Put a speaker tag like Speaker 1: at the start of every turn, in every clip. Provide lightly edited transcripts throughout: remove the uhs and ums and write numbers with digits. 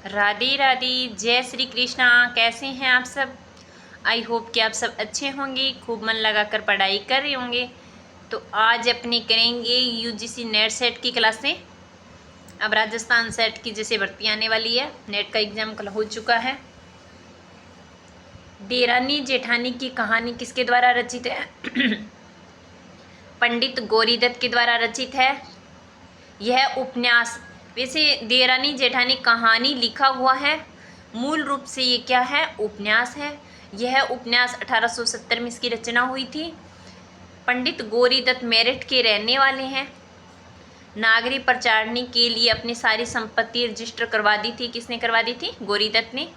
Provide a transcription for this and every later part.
Speaker 1: राधे राधे, जय श्री कृष्णा। कैसे हैं आप सब? आई होप कि आप सब अच्छे होंगे, खूब मन लगाकर पढ़ाई कर रहे होंगे। तो आज अपने करेंगे यूजीसी नेट सेट की क्लासें। अब राजस्थान सेट की जैसे भर्ती आने वाली है, नेट का एग्जाम कल हो चुका है। देरानी जेठानी की कहानी किसके द्वारा रचित है? पंडित गौरीदत्त के द्वारा रचित है। यह उपन्यास, वैसे देरानी जेठानी कहानी लिखा हुआ है, मूल रूप से ये क्या है? उपन्यास है। यह उपन्यास 1870 में इसकी रचना हुई थी। पंडित गौरीदत्त मेरठ के रहने वाले हैं। नागरी प्रचारणी के लिए अपनी सारी संपत्ति रजिस्टर करवा दी थी। किसने करवा दी थी? गौरीदत्त ने।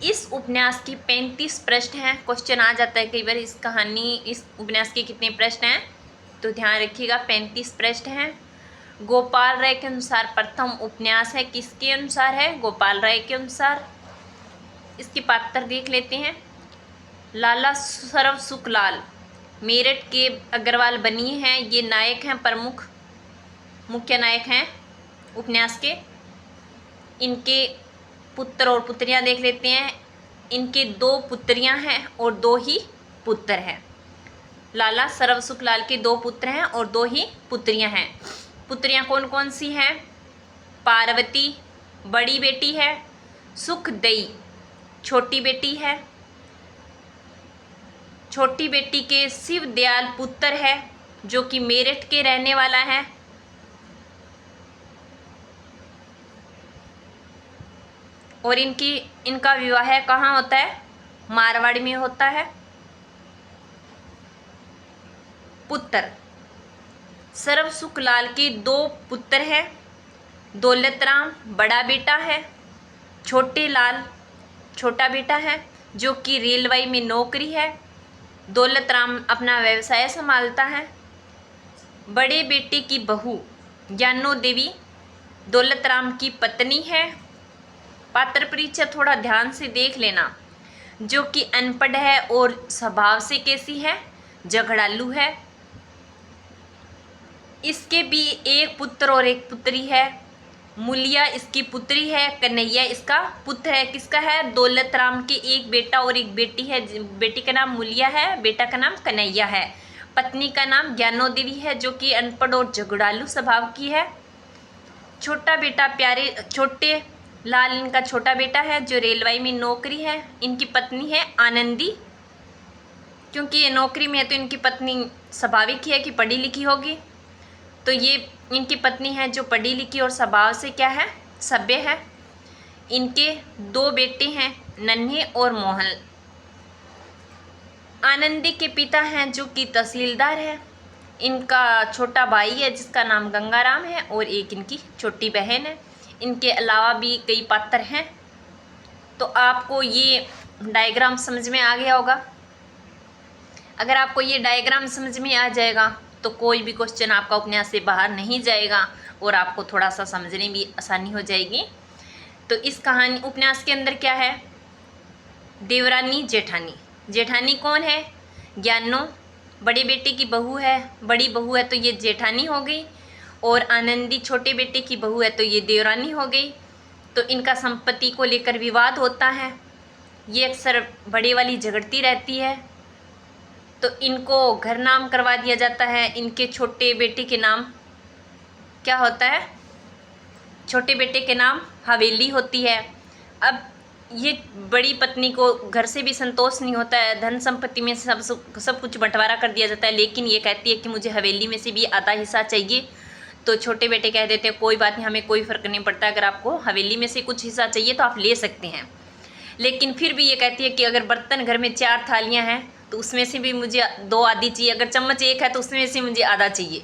Speaker 1: इस उपन्यास की 35 पृष्ठ हैं। क्वेश्चन आ जाता है कई बार, इस उपन्यास के कितने पृष्ठ हैं, तो ध्यान रखिएगा 35 पृष्ठ हैं। गोपाल राय के अनुसार प्रथम उपन्यास है। किसके अनुसार है? गोपाल राय के अनुसार। इसके पात्र देख लेते हैं। लाला सर्व सुखलाल मेरठ के अग्रवाल बनी हैं, ये नायक हैं, प्रमुख मुख्य नायक हैं उपन्यास के। इनके पुत्र और पुत्रियां देख लेते हैं। इनके 2 पुत्रियां हैं और 2 ही पुत्र हैं। लाला सर्व सुखलाल के 2 पुत्र हैं और 2 ही पुत्रियां हैं। पुत्रियां कौन कौन सी हैं? पार्वती बड़ी बेटी है, सुखदई छोटी बेटी है। छोटी बेटी के शिवदयाल पुत्र है, जो कि मेरठ के रहने वाला है। और इनका विवाह कहाँ होता है? मारवाड़ में होता है। पुत्र सर्व सुखलाल के 2 पुत्र हैं। दौलत राम बड़ा बेटा है, छोटे लाल छोटा बेटा है, जो कि रेलवे में नौकरी है। दौलत राम अपना व्यवसाय संभालता है। बड़े बेटे की बहू ज्ञानो देवी दौलत राम की पत्नी है। पात्र परिचय थोड़ा ध्यान से देख लेना। जो कि अनपढ़ है और स्वभाव से कैसी है? झगड़ालू है। इसके भी एक पुत्र और एक पुत्री है। मूलिया इसकी पुत्री है, कन्हैया इसका पुत्र है। किसका है? दौलत राम के एक बेटा और एक बेटी है। बेटी का नाम मूलिया है, बेटा का नाम कन्हैया है। पत्नी का नाम ज्ञानो देवी है, जो कि अनपढ़ और झगड़ालू स्वभाव की है। छोटा बेटा छोटे लाल इनका छोटा बेटा है, जो रेलवे में नौकरी है। इनकी पत्नी है आनंदी। क्योंकि ये नौकरी में है तो इनकी पत्नी स्वाभाविक है कि पढ़ी लिखी होगी। तो ये इनकी पत्नी है जो पढ़ी लिखी और स्वभाव से क्या है? सभ्य है। इनके 2 बेटे हैं, नन्हे और मोहन। आनंदी के पिता हैं जो कि तहसीलदार है। इनका छोटा भाई है जिसका नाम गंगाराम है, और एक इनकी छोटी बहन है। इनके अलावा भी कई पात्र हैं। तो आपको ये डायग्राम समझ में आ गया होगा। अगर आपको ये डायग्राम समझ में आ जाएगा तो कोई भी क्वेश्चन आपका उपन्यास से बाहर नहीं जाएगा और आपको थोड़ा सा समझने भी आसानी हो जाएगी। तो इस कहानी उपन्यास के अंदर क्या है? देवरानी जेठानी। जेठानी कौन है? ज्ञानो बड़े बेटे की बहू है। बड़ी बहू है तो ये जेठानी हो गई, और आनंदी छोटे बेटे की बहू है तो ये देवरानी हो गई। तो इनका संपत्ति को लेकर विवाद होता है। ये अक्सर बड़े वाली झगड़ती रहती है। तो इनको घर नाम करवा दिया जाता है। इनके छोटे बेटे के नाम क्या होता है? छोटे बेटे के नाम हवेली होती है। अब ये बड़ी पत्नी को घर से भी संतोष नहीं होता है, धन संपत्ति में सब कुछ बंटवारा कर दिया जाता है, लेकिन ये कहती है कि मुझे हवेली में से भी आधा हिस्सा चाहिए। तो छोटे बेटे कह देते हैं कोई बात नहीं, हमें कोई फ़र्क नहीं पड़ता, अगर आपको हवेली में से कुछ हिस्सा चाहिए तो आप ले सकते हैं। लेकिन फिर भी ये कहती है कि अगर बर्तन घर में 4 थालियाँ हैं तो उसमें से भी मुझे 2 आधी चाहिए, अगर चम्मच 1 है तो उसमें से मुझे आधा चाहिए।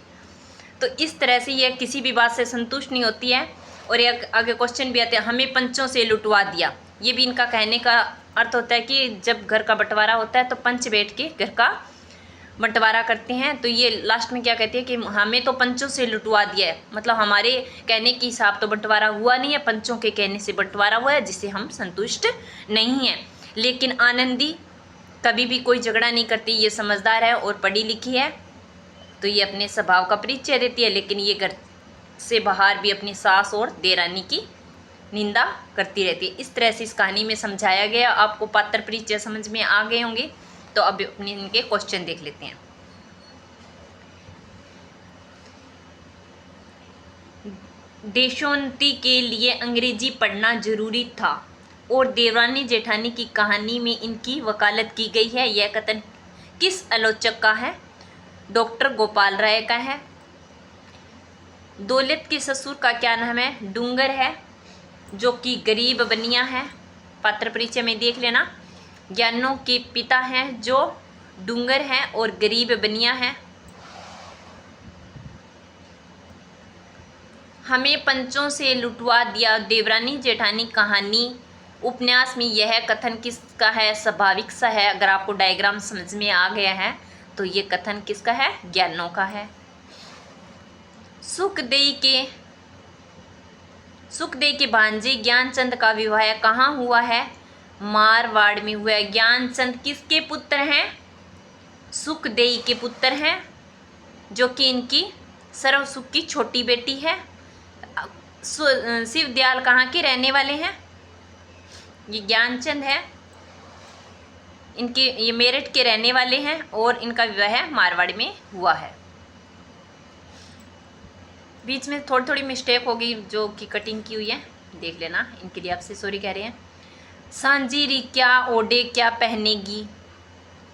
Speaker 1: तो इस तरह से यह किसी भी बात से संतुष्ट नहीं होती है। और एक आगे क्वेश्चन भी आते हैं, हमें पंचों से लुटवा दिया। ये भी इनका कहने का अर्थ होता है कि जब घर का बंटवारा होता है तो पंच बैठ के घर का बंटवारा करते हैं। तो ये लास्ट में क्या कहती है कि हमें तो पंचों से लुटवा दिया है, मतलब हमारे कहने के हिसाब तो बंटवारा हुआ नहीं है, पंचों के कहने से बंटवारा हुआ है, जिससे हम संतुष्ट नहीं हैं। लेकिन आनंदी कभी भी कोई झगड़ा नहीं करती, ये समझदार है और पढ़ी लिखी है। तो ये अपने स्वभाव का परिचय देती है, लेकिन ये घर से बाहर भी अपनी सास और देरानी की निंदा करती रहती है। इस तरह से इस कहानी में समझाया गया। आपको पात्र परिचय समझ में आ गए होंगे। तो अब अपने इनके क्वेश्चन देख लेते हैं। देशोन्नति के लिए अंग्रेजी पढ़ना जरूरी था और देवरानी जेठानी की कहानी में इनकी वकालत की गई है। यह कथन किस आलोचक का है? डॉक्टर गोपाल राय का है। दौलत के ससुर का क्या नाम है? डूंगर है, जो कि गरीब बनिया है। पात्र परिचय में देख लेना। ज्ञानों के पिता हैं जो डूंगर हैं और गरीब बनिया है। हमें पंचों से लुटवा दिया देवरानी जेठानी कहानी उपन्यास में यह कथन किसका है? स्वाभाविक सा है। अगर आपको डायग्राम समझ में आ गया है तो ये कथन किसका है? ज्ञानों का है। सुखदेव के भांजे ज्ञानचंद का विवाह कहाँ हुआ है? मारवाड़ में हुआ है। ज्ञानचंद किसके पुत्र हैं? सुखदेव के पुत्र हैं, जो कि इनकी सर्वसुख की छोटी बेटी है। शिवदयाल कहाँ के रहने वाले हैं? ये ज्ञानचंद है, इनके ये मेरठ के रहने वाले हैं और इनका विवाह मारवाड़ में हुआ है। बीच में थोड़ी थोड़ी मिस्टेक होगी जो कि कटिंग की हुई है, देख लेना। इनके लिए आपसे सॉरी कह रहे हैं। सांजीरी क्या ओढ़े क्या पहनेगी,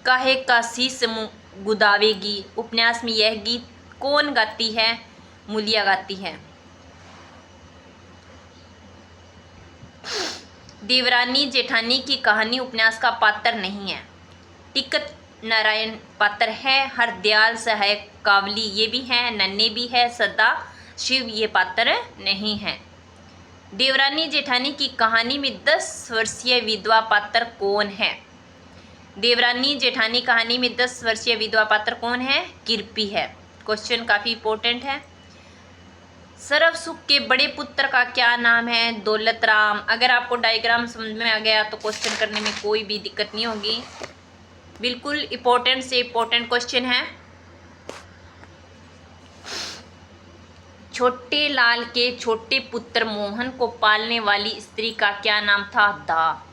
Speaker 1: काहे का शीस गुदावेगी। उपन्यास में यह गीत कौन गाती है? मूलिया गाती है। देवरानी जेठानी की कहानी उपन्यास का पात्र नहीं है। टिकट नारायण पात्र है। हरदयाल सहायक कावली ये भी है। नन्हे भी है। सदा शिव ये पात्र नहीं है। देवरानी जेठानी की कहानी में 10 वर्षीय विधवा पात्र कौन है? देवरानी जेठानी कहानी में 10 वर्षीय विधवा पात्र कौन है? किरपी है। क्वेश्चन काफ़ी इंपॉर्टेंट है। सर्वसुख के बड़े पुत्र का क्या नाम है? दौलत राम। अगर आपको डायग्राम समझ में आ गया तो क्वेश्चन करने में कोई भी दिक्कत नहीं होगी। बिल्कुल इंपॉर्टेंट से इंपॉर्टेंट क्वेश्चन है। छोटे लाल के छोटे पुत्र मोहन को पालने वाली स्त्री का क्या नाम था? दा।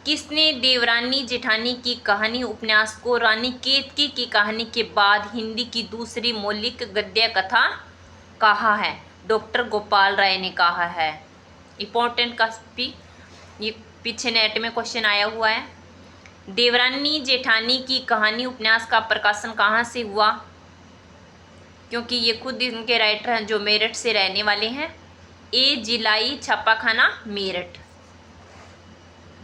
Speaker 1: किसने देवरानी जेठानी की कहानी उपन्यास को रानी केतकी की कहानी के बाद हिंदी की दूसरी मौलिक गद्य कथा कहा है? डॉक्टर गोपाल राय ने कहा है। इंपॉर्टेंट का भी ये पीछे नेट में क्वेश्चन आया हुआ है। देवरानी जेठानी की कहानी उपन्यास का प्रकाशन कहाँ से हुआ? क्योंकि ये खुद इनके राइटर हैं जो मेरठ से रहने वाले हैं। ए जिलाई छापाखाना मेरठ।